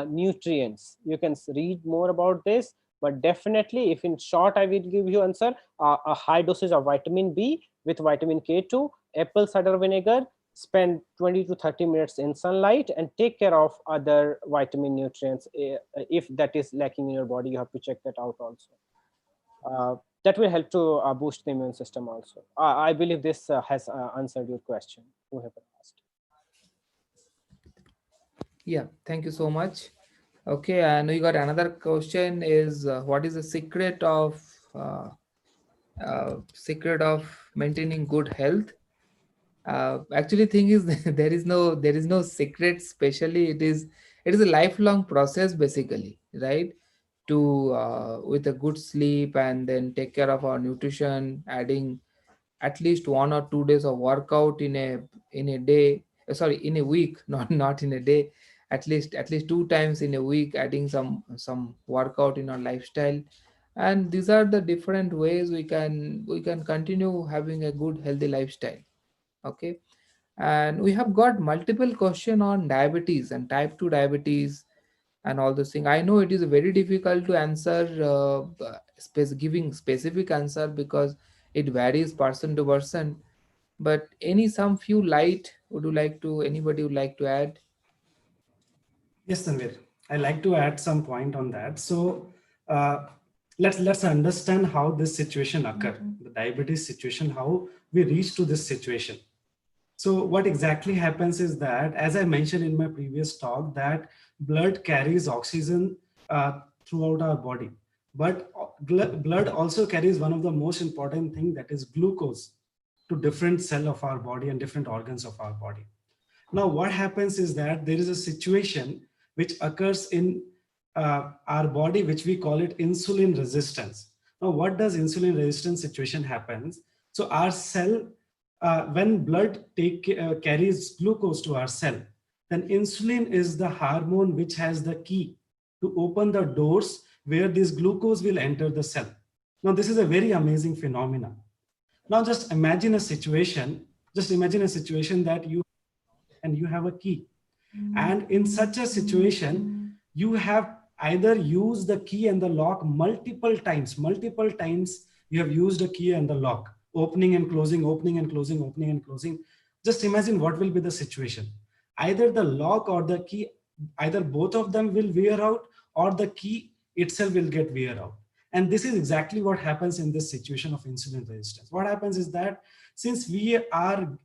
nutrients. You can read more about this, but definitely, if in short I will give you answer, a high dosage of vitamin B with vitamin K2, apple cider vinegar, spend 20 to 30 minutes in sunlight, and take care of other vitamin nutrients. If that is lacking in your body, you have to check that out also. That will help to boost the immune system also. I believe this has answered your question, whoever asked. Yeah, thank you so much. Okay, and we got another question is what is the uh, secret of maintaining good health? Actually, thing is there is no secret. Especially, it is a lifelong process basically, right? To with a good sleep and then take care of our nutrition, adding at least 1 or 2 days of workout in a day, sorry, in a week, not in a day, at least 2 times in a week, adding some workout in our lifestyle. And these are the different ways we can continue having a good healthy lifestyle. Okay, and we have got multiple question on diabetes and type 2 diabetes and all those things. I know it is very difficult to answer, giving specific answer because it varies person to person. But any some few light would you like to anybody would like to add? Yes, Tanvir. I like to add some point on that. So uh, let's understand how this situation occurred, the diabetes situation, how we reach to this situation. So what exactly happens is that, as I mentioned in my previous talk, that blood carries oxygen throughout our body, but blood also carries one of the most important thing, that is glucose, to different cell of our body and different organs of our body. Now, what happens is that there is a situation which occurs in our body, which we call it insulin resistance. Now, what does insulin resistance situation happens? So our cell, when blood carries glucose to our cell, then insulin is the hormone which has the key to open the doors where this glucose will enter the cell. Now, this is a very amazing phenomenon. Now, just imagine a situation that you have a key, and in such a situation you have either used the key and the lock multiple times. You have used a key and the lock, opening and closing, opening and closing, opening and closing. Just imagine what will be the situation. Either the lock or the key, either both of them will wear out, or the key itself will get wear out. And this is exactly what happens in this situation of insulin resistance. What happens is that since we are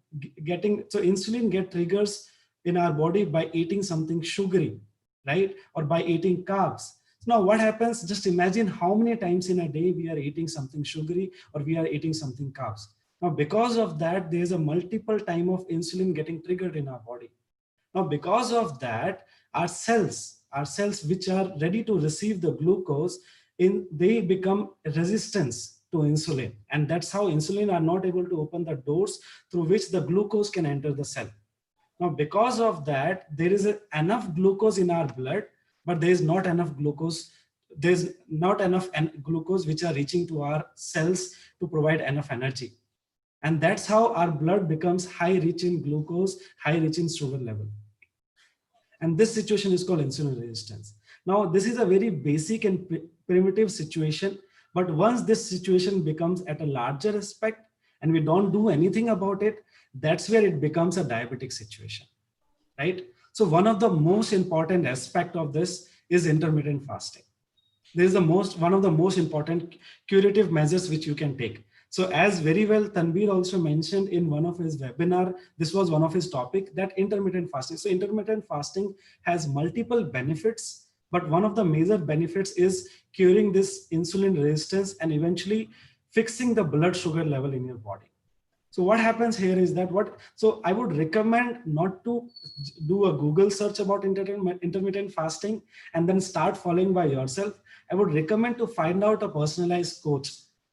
getting, so insulin get triggers in our body by eating something sugary, right? Or by eating carbs. Now what happens, just imagine how many times in a day we are eating something sugary or we are eating something carbs. Now because of that, there's a multiple time of insulin getting triggered in our body. Now because of that, our cells which are ready to receive the glucose, they become resistance to insulin. And that's how insulin are not able to open the doors through which the glucose can enter the cell. Now, because of that, there is enough glucose in our blood, but there is not enough glucose. There's not enough glucose which are reaching to our cells to provide enough energy. And that's how our blood becomes high rich in glucose, high rich in sugar level. And this situation is called insulin resistance. Now, this is a very basic and primitive situation, but once this situation becomes at a larger aspect and we don't do anything about it, that's where it becomes a diabetic situation, right? So one of the most important aspect of this is intermittent fasting. This is one of the most important curative measures which you can take. So as very well Tanvir also mentioned in one of his webinar, this was one of his topic, that intermittent fasting. So intermittent fasting has multiple benefits, but one of the major benefits is curing this insulin resistance and eventually fixing the blood sugar level in your body. So what happens here is that so I would recommend not to do a Google search about intermittent fasting and then start following by yourself. I would recommend to find out a personalized coach,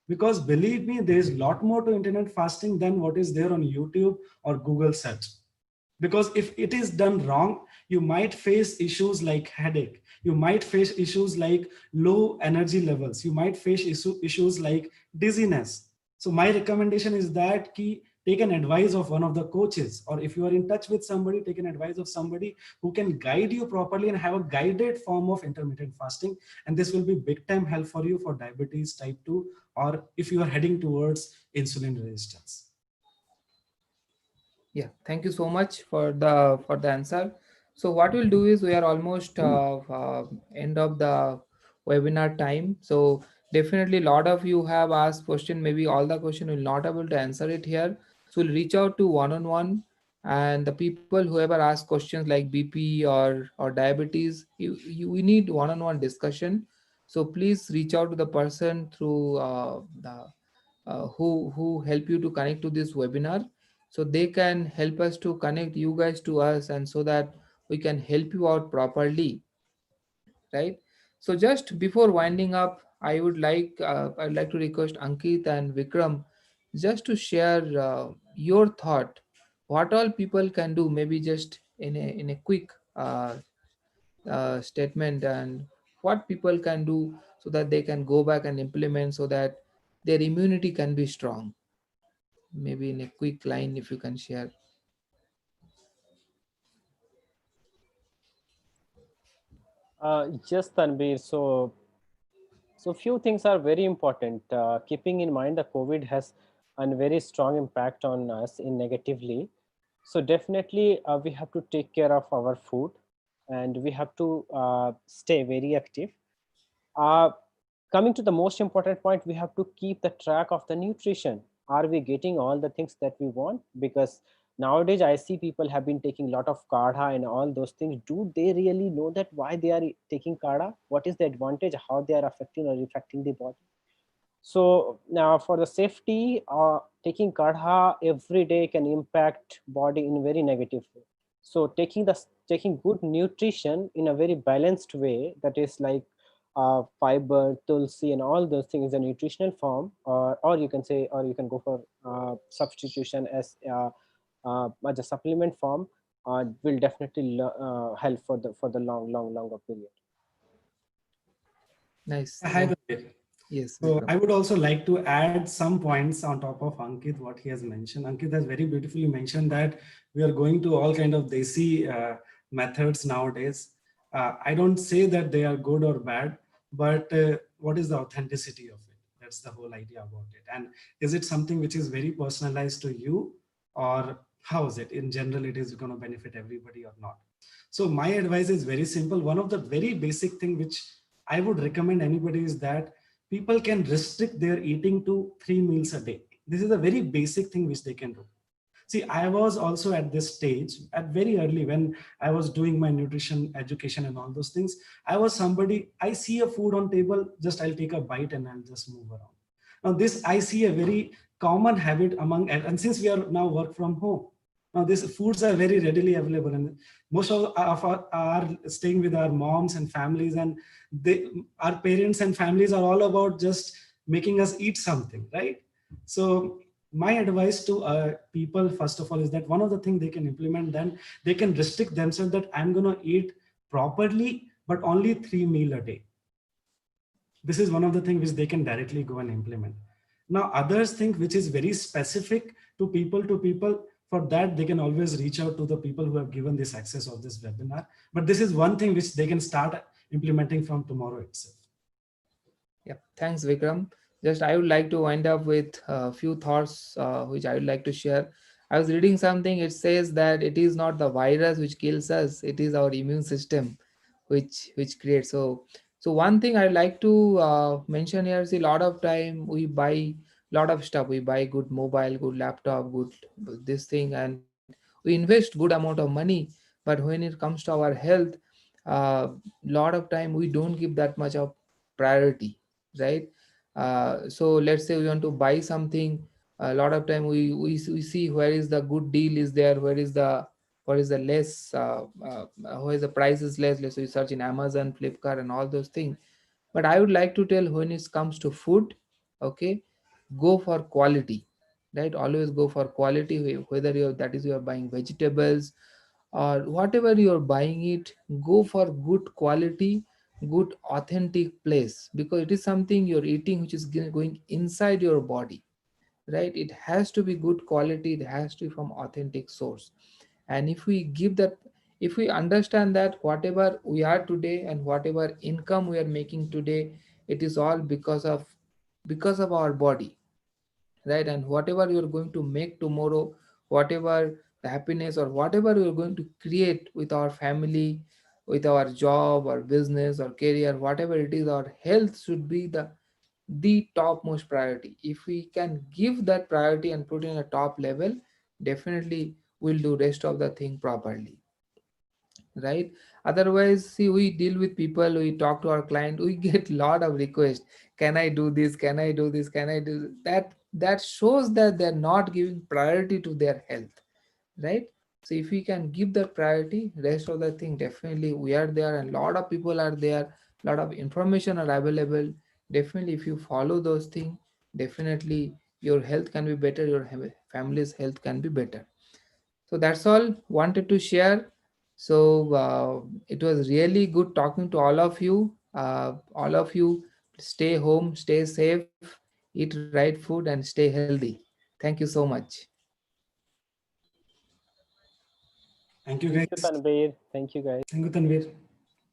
because believe me, there is a lot more to intermittent fasting than what is there on YouTube or Google search. Because if it is done wrong, you might face issues like headache. You might face issues like low energy levels. You might face issues like dizziness. So my recommendation is that take an advice of one of the coaches, or if you are in touch with somebody, take an advice of somebody who can guide you properly and have a guided form of intermittent fasting. And this will be big time help for you for diabetes type 2, or if you are heading towards insulin resistance. Yeah, thank you so much for the answer. So what we'll do is we are almost end of the webinar time. So definitely a lot of you have asked question. Maybe all the question will not able to answer it here. So we'll reach out to one-on-one, and the people whoever ask questions like BP or diabetes, we need one-on-one discussion. So please reach out to the person through the who help you to connect to this webinar, so they can help us to connect you guys to us, and so that we can help you out properly, right? So just before winding up, I'd like to request Ankit and Vikram just to share your thought, what all people can do, maybe just in a quick statement, and what people can do so that they can go back and implement so that their immunity can be strong. Maybe in a quick line if you can share. Yes, Tanvir. So few things are very important. Keeping in mind the COVID has a very strong impact on us in negatively. So definitely we have to take care of our food, and we have to stay very active. Uh, Coming to the most important point, we have to keep the track of the nutrition. Are we getting all the things that we want? Because nowadays I see people have been taking a lot of kadha and all those things. Do they really know that why they are taking kadha? What is the advantage? How they are affecting or affecting the body? So now for the safety, taking kadha every day can impact body in a very negative way. So taking good nutrition in a very balanced way, that is like fiber, tulsi, and all those things, a nutritional form, or you can say, or you can go for substitution as a supplement form, will definitely help for the longer period. Nice. Hi, Tanvir. Yes, So Vikram. I would also like to add some points on top of Ankit, what he has mentioned. Ankit has very beautifully mentioned that we are going to all kind of desi methods nowadays. I don't say that they are good or bad, but what is the authenticity of it? That's the whole idea about it. And is it something which is very personalized to you, or how is it? In general, it is going to benefit everybody or not? So my advice is very simple. One of the very basic thing which I would recommend anybody is that people can restrict their eating to 3 meals a day. This is a very basic thing which they can do. See, I was also at this stage at very early when I was doing my nutrition education and all those things. I was somebody, I see a food on table, just I'll take a bite and I'll just move around. Now this I see a very common habit among, and since we are now work from home, now these foods are very readily available, and most of our are staying with our moms and families, and our parents and families are all about just making us eat something, right? So my advice to people, first of all, is that one of the things they can implement, then they can restrict themselves that I'm going to eat properly, but only 3 meals a day. This is one of the things which they can directly go and implement. Now, others think which is very specific to people, for that they can always reach out to the people who have given this access of this webinar. But this is one thing which they can start implementing from tomorrow itself. Yeah, thanks, Vikram. Just I would like to wind up with a few thoughts which I would like to share. I was reading something. It says that it is not the virus which kills us; it is our immune system, which creates. So one thing I like to mention here is a lot of time we buy lot of stuff. We buy good mobile, good laptop, good this thing, and we invest good amount of money. But when it comes to our health, lot of time we don't give that much of priority, right? So let's say we want to buy something. A lot of time we see where is the good deal is there, where is the less where is the price is less. Let's say we search in Amazon, Flipkart, and all those things. But I would like to tell, when it comes to food, okay, go for quality, right? Always go for quality, whether you're that is you're buying vegetables or whatever you're buying it. Go for good quality, good authentic place, because it is something you're eating which is going inside your body, right? It has to be good quality, it has to be from authentic source. And if we give that, if we understand that whatever we are today and whatever income we are making today, it is all because of our body, right? And whatever you're going to make tomorrow, whatever the happiness or whatever we're going to create with our family, with our job or business or career, whatever it is, our health should be the topmost priority. If we can give that priority and put in a top level, definitely we'll do rest of the thing properly, right? Otherwise, see, we deal with people, we talk to our client, we get lot of requests. Can I do this, can I do this, can I do that shows that they're not giving priority to their health, right? So if we can give that priority, rest of the thing, definitely we are there, and lot of people are there, lot of information are available. Definitely if you follow those things, definitely your health can be better, your family's health can be better. So that's all wanted to share. So it was really good talking to all of you. All of you, stay home, stay safe, eat right food, and stay healthy. Thank you so much. Thank you, Thank you, guys. Tanvir. Thank you, guys. Thank you, Tanvir.